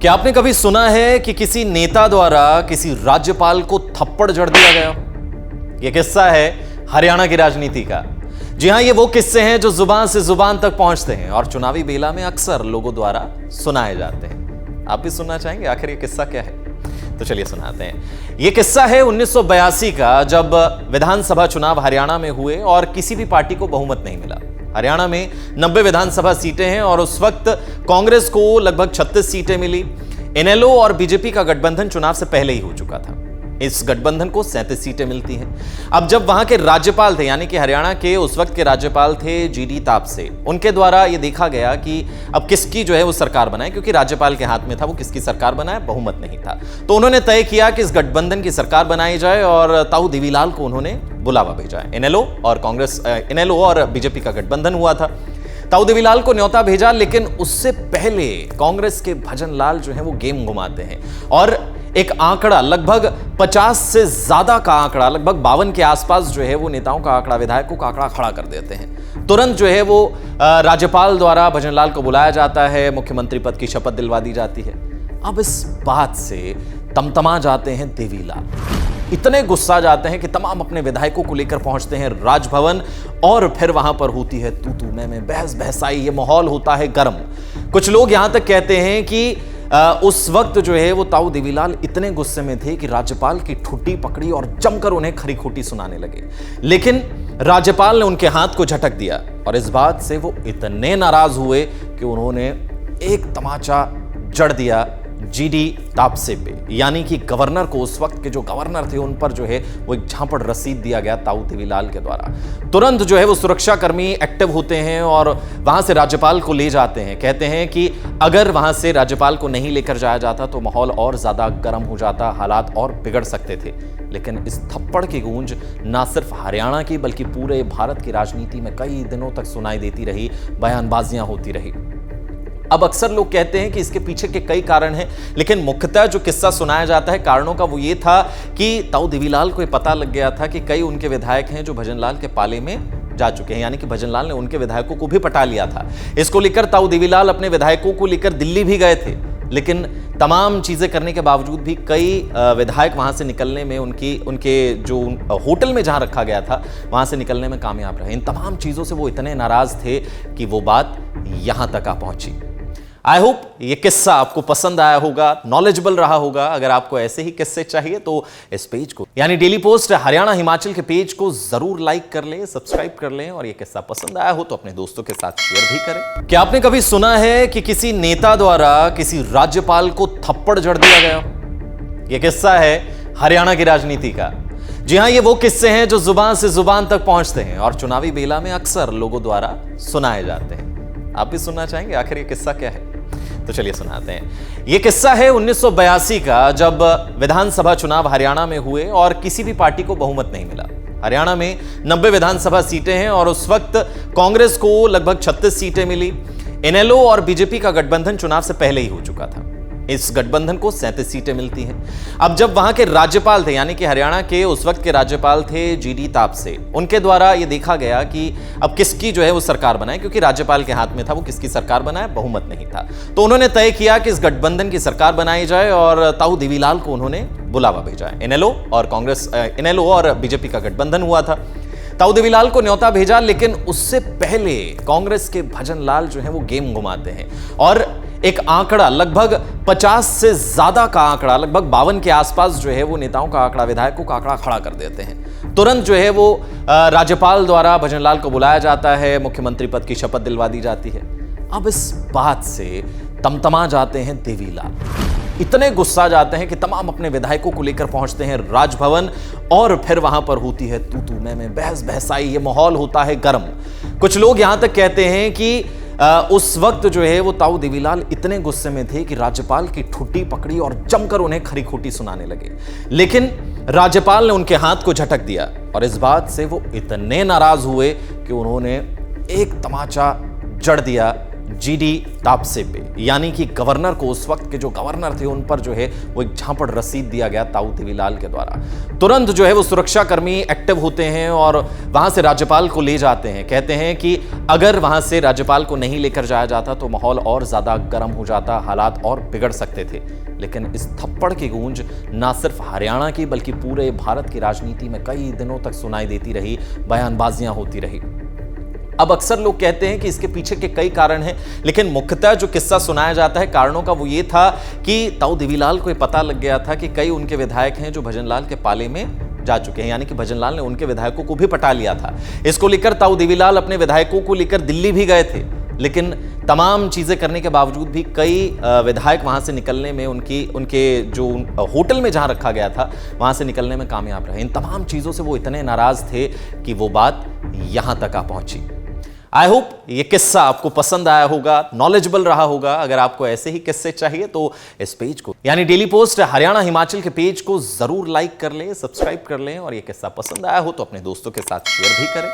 क्या आपने कभी सुना है कि किसी नेता द्वारा किसी राज्यपाल को थप्पड़ जड़ दिया गया? यह किस्सा है हरियाणा की राजनीति का। जी हां, ये वो किस्से हैं जो जुबान से जुबान तक पहुंचते हैं और चुनावी बेला में अक्सर लोगों द्वारा सुनाए जाते हैं। आप भी सुनना चाहेंगे आखिर ये किस्सा क्या है? तो चलिए सुनाते हैं। यह किस्सा है 1982 का, जब विधानसभा चुनाव हरियाणा में हुए और किसी भी पार्टी को बहुमत नहीं मिला। हरियाणा में 90 विधानसभा सीटें हैं और उस वक्त कांग्रेस को लगभग 36 सीटें मिली। इनेलो और बीजेपी का गठबंधन चुनाव से पहले ही हो चुका था। इस गठबंधन को 37 सीटें मिलती हैं। अब जब वहां के राज्यपाल थे, यानी कि हरियाणा के उस वक्त के राज्यपाल थे जीडी तापसे, उनके द्वारा यह देखा गया कि अब किसकी जो है वो सरकार बनाए, क्योंकि राज्यपाल के हाथ में था वो किसकी सरकार बनाए, बहुमत नहीं था। तो उन्होंने तय किया कि इस गठबंधन की सरकार बनाई जाए और ताऊ देवीलाल को उन्होंने बुलावा भेजा। इनेलो और बीजेपी का गठबंधन हुआ था। ताऊ देवीलाल को न्योता भेजा, लेकिन उससे पहले कांग्रेस के भजन लाल जो है वो गेम घुमाते हैं और एक आंकड़ा, लगभग 50 से ज्यादा का आंकड़ा, लगभग 52 के आसपास जो है वो नेताओं का आंकड़ा, विधायकों का आंकड़ा खड़ा कर देते हैं। तुरंत जो है वो राज्यपाल द्वारा भजन लाल को बुलाया जाता है, मुख्यमंत्री पद की शपथ दिलवा दी जाती है। अब इस बात से तमतमा जाते हैं देवीलाल, इतने गुस्सा जाते हैं कि तमाम अपने विधायकों को लेकर पहुंचते हैं राजभवन और फिर वहां पर होती है तू मैं, बहस बहसाई, ये माहौल होता है गर्म। कुछ लोग यहां तक कहते हैं कि उस वक्त जो है वो ताऊ देवीलाल इतने गुस्से में थे कि राज्यपाल की ठुड्डी पकड़ी और जमकर उन्हें खरी खोटी सुनाने लगे, लेकिन राज्यपाल ने उनके हाथ को झटक दिया और इस बात से वो इतने नाराज हुए कि उन्होंने एक तमाचा जड़ दिया जीडी तापसे पे, यानी कि गवर्नर को। उस वक्त के जो गवर्नर थे उन पर जो है वो एक झापड़ रसीद दिया गया ताऊ देवीलाल के द्वारा। तुरंत जो है वो सुरक्षाकर्मी एक्टिव होते हैं और वहां से राज्यपाल को ले जाते हैं। कहते हैं कि अगर वहां से राज्यपाल को नहीं लेकर जाया जाता तो माहौल और ज्यादा गर्म हो जाता, हालात और बिगड़ सकते थे। लेकिन इस थप्पड़ की गूंज ना सिर्फ हरियाणा की बल्कि पूरे भारत की राजनीति में कई दिनों तक सुनाई देती रही, बयानबाजियां होती रही। अब अक्सर लोग कहते हैं कि इसके पीछे के कई कारण हैं, लेकिन मुख्यतः जो किस्सा सुनाया जाता है कारणों का, वो ये था कि ताऊ देवीलाल को ये पता लग गया था कि कई उनके विधायक हैं जो भजनलाल के पाले में जा चुके हैं, यानी कि भजनलाल ने उनके विधायकों को भी पटा लिया था। इसको लेकर ताऊ देवीलाल अपने विधायकों को लेकर दिल्ली भी गए थे, लेकिन तमाम चीजें करने के बावजूद भी कई विधायक वहां से निकलने में, उनके जो होटल में जहां रखा गया था वहां से निकलने में कामयाब रहे। इन तमाम चीजों से वो इतने नाराज थे कि वो बात यहां तक आ पहुंची। आई होप ये किस्सा आपको पसंद आया होगा, नॉलेजेबल रहा होगा। अगर आपको ऐसे ही किस्से चाहिए तो इस पेज को, यानी डेली पोस्ट हरियाणा हिमाचल के पेज को जरूर लाइक कर लें, सब्सक्राइब कर लें और ये किस्सा पसंद आया हो तो अपने दोस्तों के साथ शेयर भी करें। क्या आपने कभी सुना है कि किसी नेता द्वारा किसी राज्यपाल को थप्पड़ जड़ दिया गया? यह किस्सा है हरियाणा की राजनीति का। जी हां, ये वो किस्से हैं जो जुबान से जुबान तक पहुंचते हैं और चुनावी बेला में अक्सर लोगों द्वारा सुनाए जाते हैं। आप भी सुनना चाहेंगे आखिर ये किस्सा क्या है? तो चलिए सुनाते हैं। यह किस्सा है 1982 का, जब विधानसभा चुनाव हरियाणा में हुए और किसी भी पार्टी को बहुमत नहीं मिला। हरियाणा में 90 विधानसभा सीटें हैं और उस वक्त कांग्रेस को लगभग 36 सीटें मिली। इनेलो और बीजेपी का गठबंधन चुनाव से पहले ही हो चुका था। इस गठबंधन को 37 सीटें मिलती हैं। अब जब वहां के राज्यपाल थे, यानी कि हरियाणा के उस वक्त के राज्यपाल थे जीडी तापसे, उनके द्वारा यह देखा गया कि अब किसकी जो है वो सरकार बनाए, क्योंकि राज्यपाल के हाथ में था वो किसकी सरकार बनाए, बहुमत नहीं था। तो उन्होंने तय किया कि इस गठबंधन की सरकार बनाई जाए और ताऊ देवीलाल को उन्होंने बुलावा भेजा। इनेलो और बीजेपी का गठबंधन हुआ था। ताऊ देवीलाल को न्योता भेजा, लेकिन उससे पहले कांग्रेस के भजन लाल जो है वो गेम घुमाते हैं और एक आंकड़ा, लगभग 50 से ज्यादा का आंकड़ा, लगभग 52 के आसपास जो है वो नेताओं का आंकड़ा, विधायकों का आंकड़ा खड़ा कर देते हैं। तुरंत जो है वो राज्यपाल द्वारा भजन लाल को बुलाया जाता है, मुख्यमंत्री पद की शपथ दिलवा दी जाती है। अब इस बात से तमतमा जाते हैं देवीलाल, इतने गुस्सा जाते हैं कि तमाम अपने विधायकों को लेकर पहुंचते हैं राजभवन और फिर वहां पर होती है तू मैं, बहस बहसाई, ये माहौल होता है गर्म। कुछ लोग यहां तक कहते हैं कि उस वक्त जो है वो ताऊ देवीलाल इतने गुस्से में थे कि राज्यपाल की ठुड्डी पकड़ी और जमकर उन्हें खरी खोटी सुनाने लगे, लेकिन राज्यपाल ने उनके हाथ को झटक दिया और इस बात से वो इतने नाराज हुए कि उन्होंने एक तमाचा जड़ दिया जीडी तापसे पे, यानी कि गवर्नर को, उस वक्त के जो गवर्नर थे उन पर जो है वो एक झांपड़ रसीद दिया गया ताऊ देवीलाल के द्वारा। तुरंत जो है वो सुरक्षाकर्मी एक्टिव होते हैं और वहां से राज्यपाल को ले जाते हैं। कहते हैं कि अगर वहां से राज्यपाल को नहीं लेकर जाया जाता तो माहौल और ज्यादा गर्म हो जाता, हालात और बिगड़ सकते थे। लेकिन इस थप्पड़ की गूंज ना सिर्फ हरियाणा की बल्कि पूरे भारत की राजनीति में कई दिनों तक सुनाई देती रही, बयानबाजियां होती रही। अब अक्सर लोग कहते हैं कि इसके पीछे के कई कारण हैं, लेकिन मुख्यतः जो किस्सा सुनाया जाता है कारणों का, वो ये था कि ताऊ देवीलाल को पता लग गया था कि कई उनके विधायक हैं जो भजनलाल के पाले में जा चुके हैं, यानी कि भजनलाल ने उनके विधायकों को भी पटा लिया था। इसको लेकर ताऊ देवीलाल अपने विधायकों को लेकर दिल्ली भी गए थे, लेकिन तमाम चीजें करने के बावजूद भी कई विधायक वहां से निकलने में, उनके जो होटल में जहां रखा गया था वहां से निकलने में कामयाब रहे। इन तमाम चीजों से वो इतने नाराज थे कि वो बात यहां तक आ पहुंची। आई होप ये किस्सा आपको पसंद आया होगा, नॉलेजेबल रहा होगा। अगर आपको ऐसे ही किस्से चाहिए तो इस पेज को, यानी डेली पोस्ट हरियाणा हिमाचल के पेज को जरूर लाइक कर लें, सब्सक्राइब कर लें, और ये किस्सा पसंद आया हो तो अपने दोस्तों के साथ शेयर भी करें।